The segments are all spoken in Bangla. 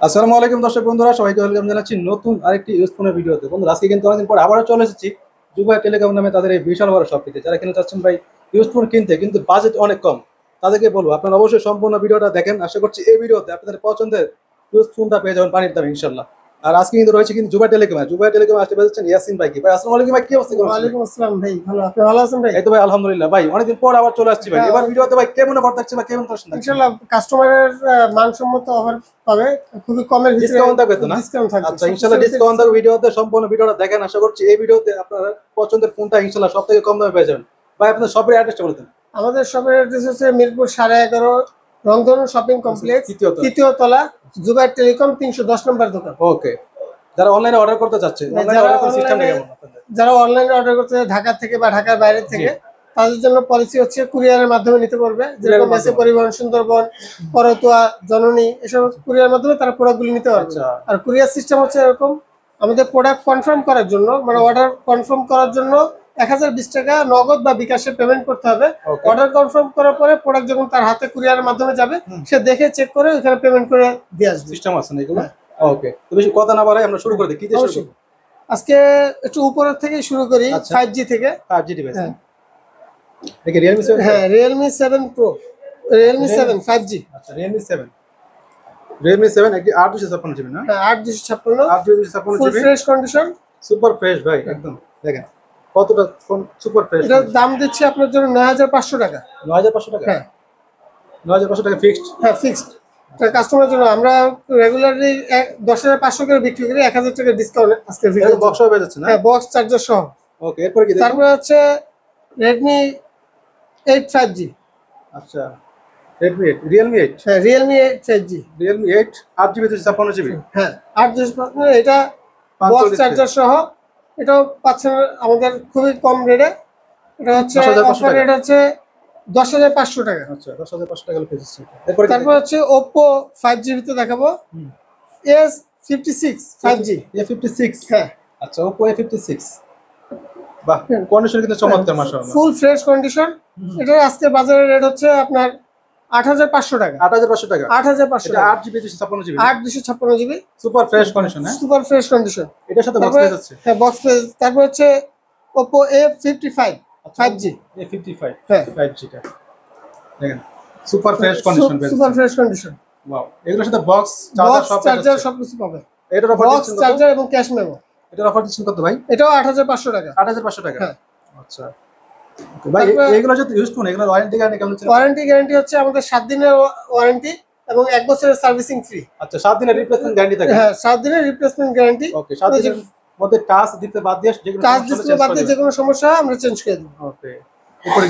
আসসালামু আলাইকুম দর্শক বন্ধুরা, সবাইকে ওয়েলকাম জানাচ্ছি নতুন আরেকটি ইউজ ফোনের ভিডিওতে। বন্ধুরা, আজকে কিন্তু অনেকদিন পর আবারও চলে এসেছি জুবাই টেলিকম নামে তাদের এই বিশাল বড় শপটিতে। যারা কিনতে চাচ্ছেন ভাই ইউজ ফোন কিনতে, কিন্তু বাজেট অনেক কম, তাদেরকে বলবো আপনারা অবশ্যই সম্পূর্ণ ভিডিওটা দেখেন। আশা করছি এই ভিডিওতে আপনাদের পছন্দের ইউজ ফোনটা পেয়ে যাবেন পানির দামে ইনশাল্লাহ। আর আজকে কিন্তু রয়েছে কিন্তু জুবাই টেলিকম আসতে পেরেছেন ইয়াসিন ভাই। কি ভাই, আসসালামু আলাইকুম ভাই, কি অবস্থা? কেমন আছেন? ওয়ালাইকুম আসসালাম ভাই, ভালো আপনি ভালো আছেন ভাই? এই তো ভাই আলহামদুলিল্লাহ। ভাই অনেকদিন পর আবার চলে আসছি ভাই, এবার ভিডিওতে ভাই কেমন অফার থাকছে বা কেমন কালেকশন থাকছে? ইনশাআল্লাহ কাস্টমারের মানসম্মত অফার পাবে, খুবই কমের ভিতরে ডিসকাউন্ট থাকবে তো না? ডিসকাউন্ট থাকবে। আচ্ছা ইনশাআল্লাহ ডিসকাউন্ট থাকবে ভিডিওতে, সম্পূর্ণ ভিডিওটা দেখেন। আশা করছি এই ভিডিওতে আপনারা পছন্দের ফোনটা ইনশাআল্লাহ সবথেকে কম দামে পেয়ে যাবেন। ভাই আপনার শপের অ্যাড্রেসটা বলে দেন। আমাদের শপের অ্যাড্রেস হচ্ছে মিরপুর 11.5 রংধনু শপিং কমপ্লেক্স, তৃতীয় তলা, জুবাই টেলিকম 310 নম্বর দোকান। ওকে। যারা অনলাইনে অর্ডার করতে চাচ্ছে, অনলাইনে অর্ডার করার সিস্টেমটা কেমন আপনাদের? যারা অনলাইনে অর্ডার করতে ঢাকা থেকে বা ঢাকার বাইরে থেকে, তাদের জন্য পলিসি হচ্ছে কুরিয়ারের মাধ্যমে নিতে পারবে। যেরকম মেসে পরিবহন, সুন্দরবন, করতোয়া, জননী, এসব কুরিয়ার মাধ্যমে তারা প্রোডাক্টগুলি নিতে পারবে। আর কুরিয়ার সিস্টেম হচ্ছে এরকম, আমাদের প্রোডাক্ট কনফার্ম করার জন্য, মানে অর্ডার কনফার্ম করার জন্য 1020 টাকা নগদ বা বিকাশে পেমেন্ট করতে হবে। অর্ডার কনফার্ম করার পরে প্রোডাক্ট যখন তার হাতে কুরিয়ারের মাধ্যমে যাবে, সে দেখে চেক করে ওখানে পেমেন্ট করে দিয়ে আসবে। সিস্টেম আছে না এগুলো? ওকে, তো বেশি কথা না বাড়াই আমরা শুরু করে দিই। কি দিয়ে শুরু করব? আজকে একটু উপরের থেকে শুরু করি, 5G থেকে। 5G device. দেখি Realme 7। হ্যাঁ, Realme 7 Pro, Realme 7 5G। আচ্ছা Realme 7 একটি 856 জিবি না? হ্যাঁ, 856 856 full GB, fresh condition, super fresh ভাই একদম। দেখেন কতটা সুপার ফ্রেশ। এটার দাম দিচ্ছি আপনার জন্য 9500 টাকা। 9500 টাকা? হ্যাঁ 9500 টাকা ফিক্সড? হ্যাঁ ফিক্সড। কাস্টমারের জন্য আমরা রেগুলারলি 10,500 করে বিক্রি করি, 1000 টাকা ডিসকাউন্ট আজকে ভিডিও। এটা বক্স হয়ে যাচ্ছে না? হ্যাঁ, বক্স চার্জার সহ। ওকে, এরপর কি দেখব? তারপর হচ্ছে Redmi 8 5G। আচ্ছা Redmi 8, Realme 8। হ্যাঁ, Realme 8 5G, Realme 8 8GB 256 GB. হ্যাঁ 8 এটা বক্স চার্জার সহ। এটাও পাচ্ছেন আমাদের খুবই কম রেটে। এটা হচ্ছে 10,500 অফার রেট হচ্ছে 10,500 টাকা। আচ্ছা 10,500 টাকা হলো পেয়েছি। এরপর তারপর হচ্ছে Oppo 5G ভিতরে দেখাবো, A56 5G। A56। হ্যাঁ আচ্ছা Oppo A56। বাহ, কন্ডিশন কিন্তু চমৎকার মাশাআল্লাহ। Full fresh condition. এটা আজকে বাজারের রেট হচ্ছে আপনার 8,500 টাকা। 8,500 টাকা? 8,500 এটা টাকা। 8GB 256 GB. 8,256 GB, super fresh condition. হ্যাঁ, সুপার ফ্রেশ কন্ডিশন। এটার সাথে বক্স পেয়ে যাচ্ছে। হ্যাঁ, বক্স পেজ। তারপর হচ্ছে Oppo A55 5G। A55 হ্যাঁ 5G টা দেখেন সুপার ফ্রেশ কন্ডিশন পেয়ে সুপার ফ্রেশ কন্ডিশন। ওয়াও, এগুলোর সাথে বক্স চার্জার সব কিছু পাবে। এটার অফার বক্স দিচ্ছেন কত? চার্জার এবং ক্যাশ মেমো। এটার অফার দিচ্ছেন কত ভাই? এটাও 8,500 টাকা। 8,500 টাকা? হ্যাঁ। আচ্ছা ওকে ভাই, এগুলো যদি ইউজ করুন, এগুলোর ওয়ারেন্টি গ্যারান্টি কেমন চলে? ওয়ারেন্টি গ্যারান্টি হচ্ছে আমাদের 7 দিনের ওয়ারেন্টি এবং 1 বছরের সার্ভিসিং ফ্রি। আচ্ছা 7 দিনের রিপ্লেসমেন্ট গ্যারান্টি থাকে? হ্যাঁ, 7 দিনের রিপ্লেসমেন্ট গ্যারান্টি। ওকে, 7 দিনের মধ্যে টাচ দিতে বাদ দিয়ে যেকোনো টাচ ডিসপ্লে বাদ দিয়ে যে কোনো সমস্যা আমরা চেঞ্জ করে দেব। ওকে।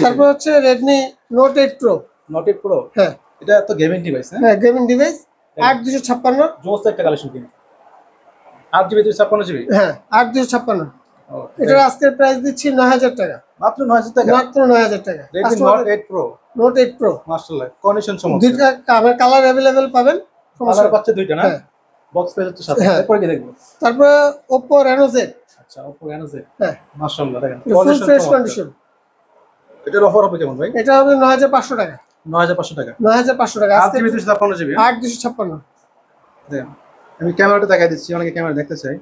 তারপর হচ্ছে Redmi Note 8 Pro। Note 8 Pro? হ্যাঁ এটা তো গেমিং ডিভাইস। হ্যাঁ, গেমিং ডিভাইস। 8,256। জোস একটা কালেকশন কিন্তু 8GB 256 জিবি। হ্যাঁ 8,256। এটার আজকের প্রাইস দিচ্ছি 9,000 টাকা। মাত্র 9,000 টাকা? মাত্র 9,000 টাকা। Redmi Note 8 Pro। Note 8 Pro মাশাআল্লাহ, কন্ডিশন চমৎকার। দুইটা কালার अवेलेबल পাবেন। কালার পাচ্ছে দুইটা না? হ্যাঁ, বক্স পেজ হচ্ছে সাথে। হ্যাঁ। এরপর কি দেখব? তারপর Oppo Reno Z। আচ্ছা Oppo Reno Z। হ্যাঁ, মাশাআল্লাহ দেখেন ফুল ফ্রেশ কন্ডিশন। এটার অফার হবে কেমন ভাই? এটা হবে 9,500 টাকা। 9,500 টাকা? 9,500 টাকা। আজকে 8GB 256 জিবি। 8,256। দেখেন আমি ক্যামেরাটা দেখাই দিচ্ছি, অনেকে ক্যামেরা দেখতে চাই।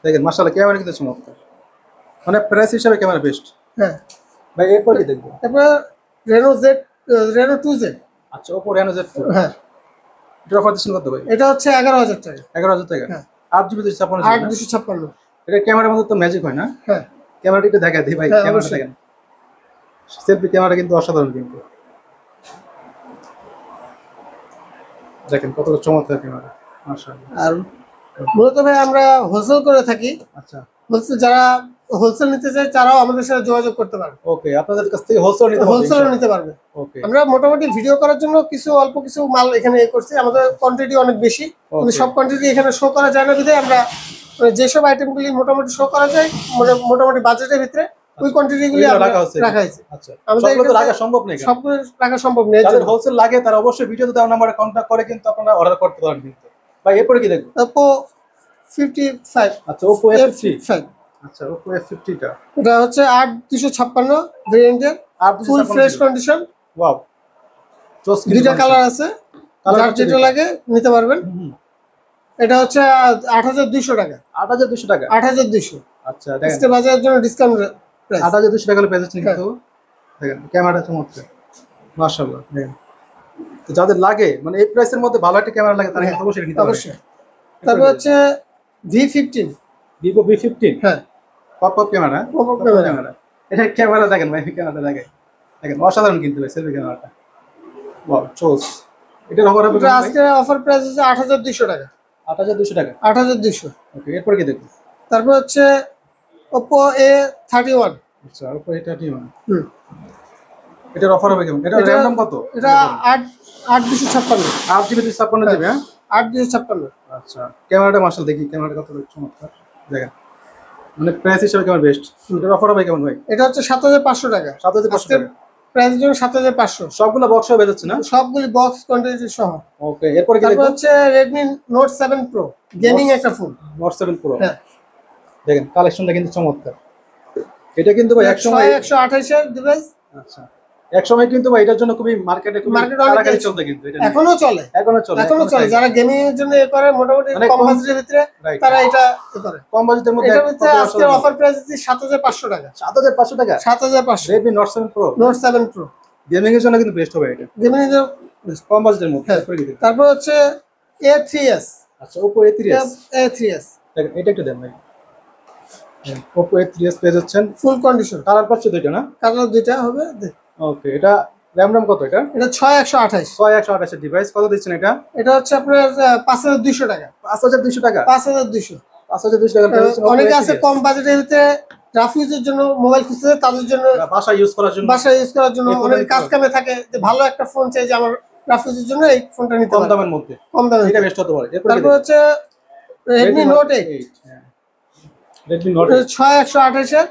দেখেন মাশাআল্লাহ ক্যামেরা কিন্তু চমৎকার, মানে প্রাইস হিসাবে ক্যামেরা বেস্ট। হ্যাঁ ভাই এরপর কি দেখব? তারপর Reno 2Z। আচ্ছা Oppo Reno Z Pro। হ্যাঁ, এটার অফার দিচ্ছেন কত ভাই? এটা হচ্ছে 11,000 টাকা। 11,000 টাকা? হ্যাঁ। 8GB 256 GB. 8,256। এটা ক্যামেরার মধ্যে তো ম্যাজিক হয় না? হ্যাঁ ক্যামেরাটা একটু দেখাই দিই ভাই। হ্যাঁ, ক্যামেরাটা অবশ্যই। দেখেন, সেলফি ক্যামেরা কিন্তু অসাধারণ কিন্তু। দেখেন কতটা চমৎকার ক্যামেরা মাশাআল্লাহ। আর মূলত ভাই আমরা হোলসেল করে থাকি। আচ্ছা হোলসেল যারা হোলসেল নিতে চায় তারাও আমাদের সাথে যোগাযোগ করতে পারবে। ওকে, আপনাদের কাছ থেকে হোলসেল নিতে পারবে? হোলসেলও নিতে পারবে। ওকে আমরা মোটামুটি ভিডিও করার জন্য অল্প কিছু মাল এখানে করছি। আমাদের কোয়ান্টিটি অনেক বেশি, কিন্তু সব কোয়ান্টিটি এখানে শো করা যায় না বিধায় আমরা যেসব আইটেমগুলি মোটামুটি শো করা যায় মোটামুটি বাজেটের ভিতরে ওই কোয়ান্টিটিগুলি রাখা হয়েছে। আচ্ছা, আমাদের সবগুলো তো রাখা সম্ভব নেই। সব রাখা সম্ভব নেই। যাদের হোলসেল লাগে তারা অবশ্যই ভিডিওতে দেওয়া নম্বরে কন্টাক্ট করে কিন্তু আপনারা অর্ডার করতে পারেন কিন্তু। ভাই এরপরে কি দেখব? Oppo 55। আচ্ছা Oppo F55। আচ্ছা Oppo F50 টা এটা হচ্ছে 8,256 ভেরিয়েন্টের, ফুল ফ্রেশ কন্ডিশন। ওয়াও, জোস। দুইটা কালার আছে, যার যেটা লাগে নিতে পারবেন। এটা হচ্ছে 8,200 টাকা। 8,200 টাকা। 8,200। আচ্ছা দেখেন, আজকে বাজারের জন্য ডিসকাউন্ট প্রাইস। 8,200 টাকা হলে পেয়ে যাচ্ছেন কিন্তু। দেখেন ক্যামেরাটা চমৎকার, মাশাআল্লাহ। দেখেন, তো যাদের লাগে মানে এই প্রাইসের মধ্যে ভালো একটা ক্যামেরা লাগে তারা কিন্তু অবশ্যই নিতে পারে। অবশ্যই। তারপর হচ্ছে V15। ভিভো V15, হ্যাঁ, পপ ক্যামেরা, Pop-up ক্যামেরা। এটা ক্যামেরা দেখেন ভাই, ক্যামেরাটা দেখেন, দেখেন অসাধারণ কিন্তু ভাই সেলফি ক্যামেরাটা। ওয়াও, চোস। এটার অফার হবে এটা আজকে অফার প্রাইস হচ্ছে 8,200 টাকা। 8,200 টাকা। 8,200। ওকে, এরপর কি দেখবো? তারপর হচ্ছে Oppo A31। আচ্ছা, ওপো এটা কি মানে? হুম, এটার অফার হবে কেমন? এটার এটা- RAM দাম কত? এটা 8,256। 8GB 256GB, হ্যাঁ? 8,256। আচ্ছা, ক্যামেরাটা মাশাআল্লাহ, দেখি ক্যামেরাটা কত চমৎকার। দেখেন, মানে প্রাইস হিসেবে কেমন বেস্ট। এটার অফার হবে কেমন ভাই? এটা হচ্ছে 7,500 টাকা। 7,500 টাকা। প্রাইস জন্য 7,500। সবগুলো বক্স হবে যাচ্ছে না? সবগুলি বক্স কোয়ান্টিটি সহ। ওকে, এরপর কি তারপর দেখবো? হচ্ছে Redmi Note 7 Pro, গেমিং একটা ফোন। Note 7 Pro। হ্যাঁ, দেখেন কালেকশনটা কিন্তু চমৎকার। এটা কিন্তু ভাই একসময়, 128 এর ডিভাইস। আচ্ছা, একসময় কিন্তু ভাই এটার জন্য খুবই মার্কেটে খুবই Market অনেক কারাকারি চলছে। চলতে কিন্তু এটা নিয়ে। এখনো চলে। এখনো চলে, এখনো চলে। যারা গেমিং এর জন্য এ করে মোটামুটি মানে কম কম- বাজেটের ভিতরে Right. তারা এটা এ করে। কম বাজেটের মধ্যে এটার ভিতরে আজকের অফার প্রাইস হচ্ছে 7,500 টাকা। 7,500 টাকা। 7,500। Redmi Note 7 Pro Note 7 Pro, gaming এর জন্য কিন্তু বেস্ট হবে এটা, গেমিং এর জন্য। কম বাজেটের মধ্যে। হ্যাঁ। এরপর কি দেখবো? তারপর হচ্ছে A3s। আচ্ছা, Oppo A3s। A3s দেখেন এটা একটু দেন ভাই। হ্যাঁ, Oppo A3s পেয়ে যাচ্ছেন। ফুল কন্ডিশন। কালার পাচ্ছে দুইটা না? কালার দুইটা হবে। ওকে, এটা RAM কত এটা? এটা 6,128। 6128 এর ডিভাইস। কত দিচ্ছেন এটা? এটা হচ্ছে আপনার 5,200 টাকা। 5,200 টাকা। 5,200। 5,200 টাকা পেয়ে যাচ্ছেন Oppo অনেকে আছে A3s। কম বাজেটের ভিতরে রাফ ইউজের জন্য মোবাইল খুঁজতে, তাদের জন্য বাসায় ইউজ করার জন্য, বাসায় ইউজ করার জন্য এই ফোনটা অনেক নিতে কাজ পারবে। কামে থাকে যে ভালো একটা ফোন চাই যে আমার রাফ ইউজের জন্য এই ফোনটা নিতে কম পারে দামের মধ্যে কম দামে। এটা বেস্ট হতে পারে। এরপর কি তারপর দেখবো? হচ্ছে Redmi Note 8। হ্যাঁ, Redmi Note 8। 6,128 এর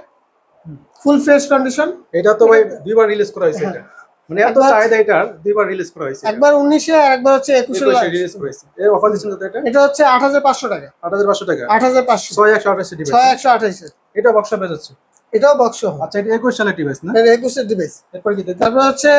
ফুল ফ্রেশ কন্ডিশন। এটা তো ভাই দুইবার রিলিজ করা হয়েছে হ্যাঁ। এটা, মানে এত একবার- চাহিদা এটার, দুইবার রিলিজ করা হয়েছে। একবার 19-এ আর একবার হচ্ছে 21-এ রিলিজ করেছে। এর অফার দিচ্ছেন কত এটা? এটা হচ্ছে 8,500 টাকা। 8,500 টাকা। 8,500। 6128 ডিভাইস। 6,128 এর। এটা বক্সা পেয়ে যাচ্ছে। এটাও বক্স সহ। আচ্ছা, এটা 21 সালের ডিভাইস না? এটা 21-এর ডিভাইস। এরপর কি দেখবো? তারপর হচ্ছে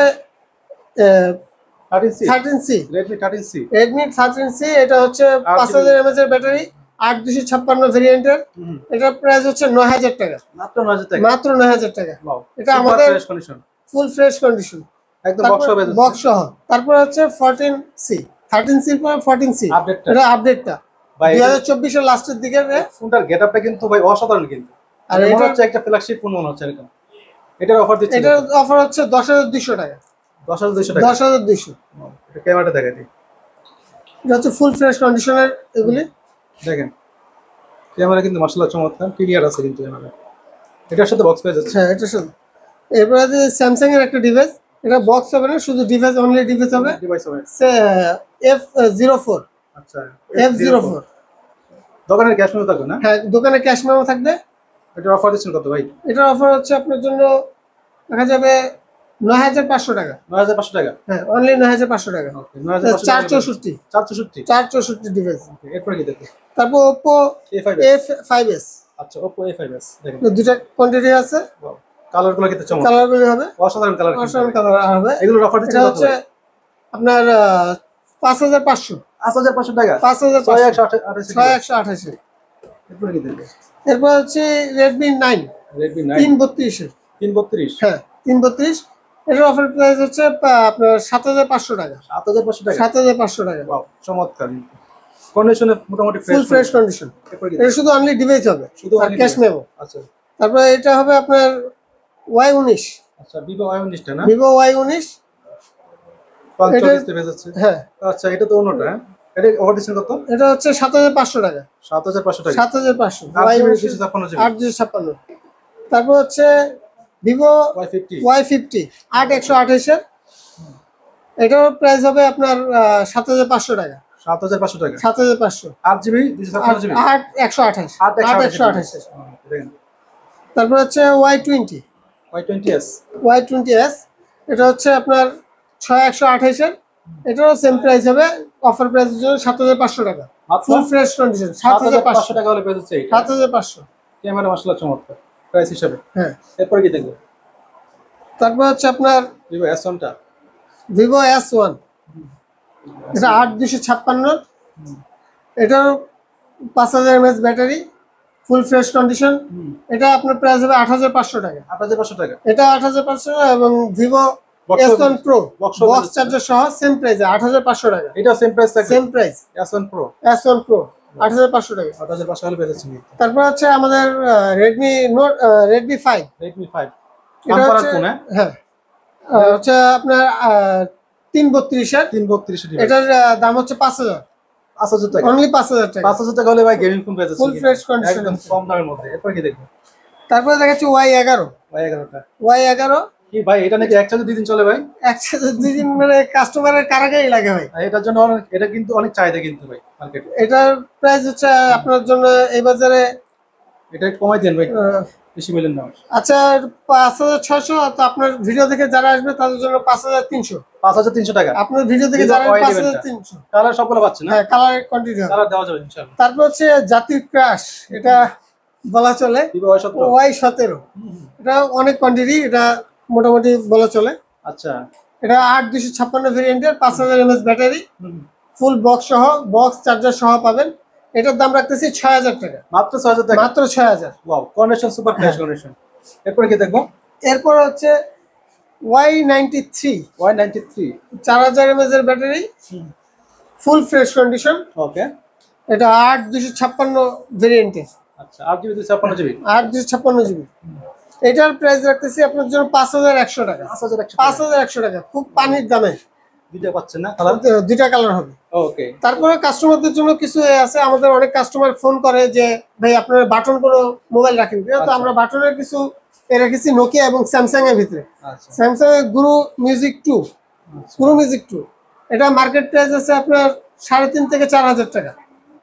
13C, 13C। Redmi 13C। Redmi 13C, এটা হচ্ছে 5,000 mAh এর ব্যাটারি, 8,256 ভেরিয়েন্টের। হুম, এটার প্রাইস হচ্ছে 9,000 টাকা। মাত্র 9,000 টাকা। মাত্র 9,000 টাকা। ওয়াও, এটা আমাদের fresh condition, full fresh condition. একদম বক্সা পেয়ে যাচ্ছে। বক্স সহ। তারপর হচ্ছে 14C। 13C পর 14C। আপডেটটা এটা আপডেটটা ভাই, 2024 এর লাস্টের দিকে। ফোনটার গেটআপটা কিন্তু ভাই অসাধারণ কিন্তু। আর আর মনে এটা- হচ্ছে একটা ফ্ল্যাগশিপ ফোন মনে হচ্ছে এরকম। এটার অফার দিচ্ছে এটার অফার হচ্ছে 10,200 টাকা। 10,200 টাকা। 10,200। এটা ক্যামেরাটা দেখাই দিই। এটা হচ্ছে ফুল ফ্রেশ কন্ডিশনের এগুলি। দেখেন ক্যামেরা কিন্তু মাশাআল্লাহ চমৎকার, ক্লিয়ার আছে কিন্তু ক্যামেরা। এটার সাথে বক্স পেয়ে যাচ্ছে। হ্যাঁ, এটা শুধু। এরপরে স্যামসাং এর একটা ডিভাইস, এটা বক্স হবে না, শুধু ডিভাইস, অনলি ডিভাইস হবে। ডিভাইস হবে। F04। আচ্ছা, F04। দোকানের ক্যাশ মেমো থাকবে না? হ্যাঁ, দোকানে ক্যাশ মেমো থাকবে। এটার অফার দিচ্ছেন কত ভাই? এটার অফার হচ্ছে আপনার জন্য দেখা যাবে 9,500 টাকা। 9,500 টাকা। হ্যাঁ, অনলি 9,500 টাকা। ওকে, 9,500 টাকা। 464। 464। 464 ডিভাইস। ওকে, এরপর কি দেখো? তারপর Oppo A5s। A5s। আচ্ছা, Oppo A5s দেখেন। দুটা কোয়ান্টিটি আছে। কালারগুলো কিন্তু চমৎকার, কালারগুলি হবে অসাধারণ কালার। অসাধারণ কালার হবে। এগুলোর অফার দিচ্ছেন এটা কত হচ্ছে ভাই? আপনার 5,500। 5,500 টাকা। 5,500। 6128। 6,128। এরপর কি দেখো? এরপর হচ্ছে Redmi 9। Redmi 9 332 এর। 332। হ্যাঁ, 332। এটার অফার প্রাইস হচ্ছে আপনার 7,500 টাকা। 7,500 টাকা। 7,500 টাকা। ওয়াও, চমৎকার কন্ডিশনে, মোটামুটি ফুল ফ্রেশ কন্ডিশন। এরপর কি এটা শুধু অনলি ডিভাইস হবে, শুধু আর only ক্যাশ device। মেমো। আচ্ছা, তারপর এটা হবে আপনার Y19। আচ্ছা, Vivo Y19 টা না? Vivo Y19। 45 তে পেয়ে যাচ্ছে। হ্যাঁ, আচ্ছা, এটা তো অন্যটা, হ্যাঁ? এটা অফার দিচ্ছেন কত? এটা হচ্ছে 7,500 টাকা। 7,500 টাকা। 7,500। 8GB 256GB। 8,256। তারপর হচ্ছে Vivo Y50। Y50 8,128 এর। এটার প্রাইস হবে আপনার 7,500 টাকা। 7,500 টাকা। 7,500। 8GB 256GB। 8,128। 8,128 এর। দেখেন, তারপর হচ্ছে Y20। Y20s। Y20s, এটা হচ্ছে আপনার 6,128 এর। এটারও সেম প্রাইস হবে, অফার প্রাইসের জন্য 7,500 টাকা। মাত্র ফুল ফ্রেশ কন্ডিশন 7,500 7,500 টাকা হলে পেয়ে যাচ্ছে এটা। 7,500। ক্যামেরা মাশাআল্লাহ চমৎকার প্রাইস হিসাবে। হ্যাঁ, এরপর কি দেখবো? তারপর হচ্ছে আপনার Vivo S1 টা। Vivo S1। এটা 8,256। এটার 5000 mAh battery, full fresh condition. এটা আপনার প্রাইস হবে 8500 টাকা। 8500 টাকা। এটা 8500 টাকা। এবং Vivo box S1 Pro box box charger সহ সেম প্রাইস 8500 টাকা। এটা সেম প্রাইস থাকবে, সেম প্রাইস S1 Pro 8500 টাকা। 8500 হলে পেয়েছেন। তারপর হচ্ছে আমাদের Redmi Note Redmi 5। Redmi 5 এটা কাম হচ্ছে ফোন। হ্যাঁ হচ্ছে আপনার 332 এর 332 ডিভাইস। এটার দাম হচ্ছে 5000 টাকা, অনলি 5000 টাকা। 5000 টাকা হলে ভাই গেমিং ফোন পেয়ে যাচ্ছেন ফুল ফ্রেশ কন্ডিশন, একদম কম দামের মধ্যে। এরপর কি দেখবো? তারপরে দেখাচ্ছি Y11। Y11 কি ভাই এটা নাকি একসাথে 2 দিন চলে ভাই? একসাথে 2 দিন মানে কাস্টমারের কারাগারি লাগে ভাই। এটার জন্য এটা কিন্তু অনেক চাহিদা কিন্তু ভাই মার্কেটে। এটার প্রাইস হচ্ছে আপনার জন্য এই বাজারে এটা কমাই দেন ভাই, বেশি বলেন না। আচ্ছা 5600। তো আপনার ভিডিও দেখে যারা আসবে তাদের জন্য 5300। 5300 টাকা। আপনার ভিডিও দেখে যারা 5300। কালার সবগুলো পাচ্ছেন না? হ্যাঁ কালার কোয়ান্টিটি হবে, কালার দেওয়া যাবে ইনশাআল্লাহ। তারপর হচ্ছে জাতির ক্রাশ, এটা বলা চলে Vivo Y17। এটা অনেক কোয়ান্টিটি, এটা মোটামুটি বলা চলে। আচ্ছা এটা 8256 ভেরিয়েন্টের 5000 mAh ব্যাটারি, ফুল বক্স সহ বক্স চার্জার সহ পাবেন। এটার দাম রাখতেছি 6000 টাকা। মাত্র 6000 টাকা। মাত্র 6000। Wow, condition super fresh condition. এরপর কি দেখবো? এরপর হচ্ছে Y93 Y93 4000 mAh এর ব্যাটারি, ফুল ফ্রেশ কন্ডিশন। ওকে। এটা 8256 ভেরিয়েন্টের। আচ্ছা 8GB 256GB। 8256GB। এটার প্রাইস রাখতেছি আপনার জন্য 5100 টাকা। 5100 টাকা, খুব পানির দামে দুইটা পাচ্ছেন না কালার? দুইটা কালার হবে। ওকে। তারপরে কাস্টমারদের জন্য কিছু আছে, আমাদের অনেক কাস্টমার ফোন করে যে ভাই আপনারা বাটন কোনো মোবাইল রাখেন, তো আমরা বাটনের কিছু রেখেছি নোকিয়া এবং স্যামসাং এর ভিতরে। আচ্ছা স্যামসাং এর গুরু মিউজিক 2, গুরু মিউজিক 2 এটা মার্কেট প্রাইস আছে আপনার 3500 থেকে 4000 টাকা।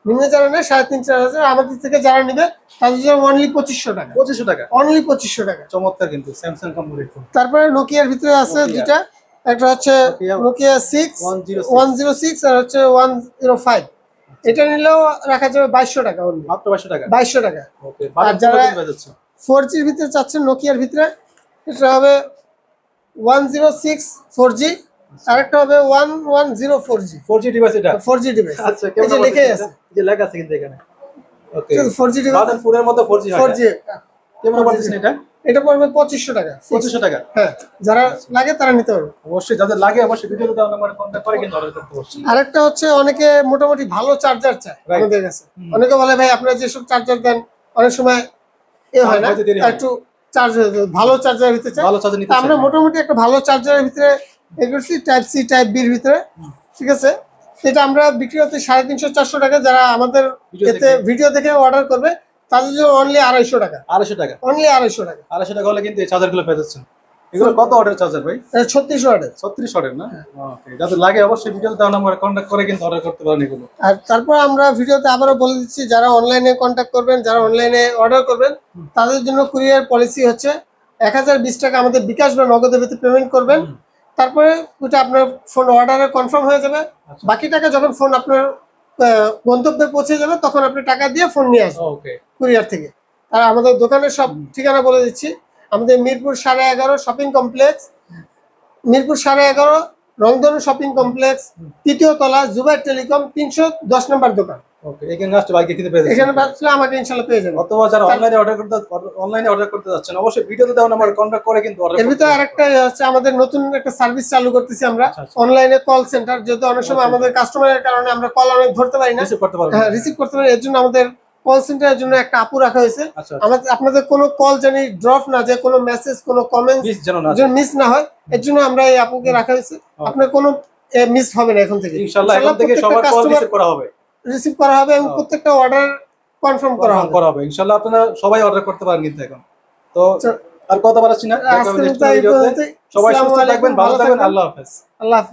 নিম্নে যারা নেয় 3500 4000, আমাদের থেকে যারা নেবে তাদের জন্য অনলি 2500 টাকা। 2500 টাকা, অনলি 2500 টাকা। চমৎকার কিন্তু স্যামসাং কোম্পানির ফোন। তারপরে নোকিয়ার ভিতরে আছে দুইটা, একটা হচ্ছে নোকিয়া 106 আর হচ্ছে 105। এটা নিলেও রাখা যাবে 2200 টাকা, মাত্র 2200 টাকা। 2200 টাকা। ওকে। আর যারা 4G এর ভিতরে চাচ্ছেন নোকিয়ার ভিতরে, এটা হবে 106 4G, আরেকটা হবে 110 4G। 4G ডিভাইস এটা? 4G device. আচ্ছা এই যে লেখাই আছে, এই যে লেখা আছে কিন্তু এখানে। ওকে। 4G ডিভাইস, বাটন ফোনের মতো 4G হয়। 4G কেমন পাচ্ছেন এটা? এটা পড়বে 2500 টাকা। 2500 টাকা। হ্যাঁ, যারা লাগে তারা নিতে পারবে। অবশ্যই যাদের লাগে অবশ্যই ভিডিওতে দেওয়া নাম্বারে কন্টাক্ট করে কিন্তু অর্ডার করতে পারছেন। আরেকটা হচ্ছে অনেকে মোটামুটি ভালো চার্জার চায় আমাদের কাছে। অনেকে বলে ভাই আপনারা যেসব চার্জার দেন অনেক সময় হয় না, একটু চার্জ ভালো চার্জার ভিতরে চাই। ভালো চার্জার নিতে আমরা মোটামুটি একটা ভালো চার্জারের ভিতরে এগোচ্ছি, টাইপ সি টাইপ বির ভিতরে। ঠিক আছে, এটা আমরা বিক্রি হতে 350-400 টাকা। যারা আমাদের এতে ভিডিও দেখে অর্ডার করবে তাদের জন্য অনলি 250 টাকা। 250 টাকা, অনলি 250 টাকা। 250 টাকা হলে কিন্তু এই চার্জারগুলো পেয়ে যাচ্ছেন। এগুলো কত অর্ডার চার্জার ভাই? 36 ওয়াটের। 36 ওয়াটের না? ওকে। যাদের লাগে অবশ্যই ভিডিওতে দেওয়া নাম্বারে কন্টাক্ট করে কিন্তু অর্ডার করতে পারেন এগুলো। আর তারপর আমরা ভিডিওতে আবারও বলে দিচ্ছি, যারা অনলাইনে কন্ট্যাক্ট করবেন, যারা অনলাইনে অর্ডার করবেন তাদের জন্য কুরিয়ার পলিসি হচ্ছে 1020 টাকা আমাদের বিকাশ বা নগদের ভিতরে পেমেন্ট করবেন। তারপরে ওটা আপনার ফোন অর্ডারে কনফার্ম হয়ে যাবে। বাকি টাকা যখন ফোন আপনার গন্তব্যে পৌঁছে যাবে তখন আপনি টাকা দিয়ে ফোন নিয়ে আসবেন ওকে কুরিয়ার থেকে। আর আমাদের দোকানের সব ঠিকানা বলে দিচ্ছি, আমাদের মিরপুর 11.5 শপিং কমপ্লেক্স, মিরপুর 11.5 রংধনু শপিং কমপ্লেক্স, 3য় তলা, জুবাইর টেলিকম, 310 নম্বর দোকান। ওকে। এখানে আসলে বাইকে কিনে পেয়ে যাবেন। এখানে আসলে আমাকে ইনশাআল্লাহ পেয়ে যাবেন। অথবা যারা অনলাইনে অর্ডার করতে যাচ্ছেন অবশ্যই ভিডিওতে দেওয়া নাম্বারে কন্টাক্ট করে কিন্তু অর্ডার এর ভিতরে আরেকটা হচ্ছে আমাদের নতুন একটা সার্ভিস চালু করতেছি আমরা, অনলাইনে কল সেন্টার। যেহেতু অনেক সময় আমাদের কাস্টমারের কারণে আমরা কল অনেক ধরতে পারি না, রিসিভ করতে পারবেন। হ্যাঁ রিসিভ করতে পারি। এর জন্য আমাদের কল সেন্টারের জন্য একটা আপু রাখা হয়েছে। আমাদের আপনাদের কোনো কল জানি ড্রপ না যায়, কোনো মেসেজ কোনো কমেন্ট যেন মিস না হয়, এর জন্য আমরা এই আপুকে রাখা হয়েছে। আপনার কোনো মিস হবে না এখন থেকে ইনশাআল্লাহ। এখন থেকে সবার কল রিসিভ করা হবে এবং প্রত্যেকটা অর্ডার কনফার্ম করা হবে ইনশাআল্লাহ। আপনারা সবাই অর্ডার করতে পারেন কিন্তু এখন। তো আর কথা বাড়াচ্ছি না, সবাই সুস্থ থাকবেন, ভালো থাকবেন। আল্লাহ হাফেজ। আল্লাহ হাফেজ।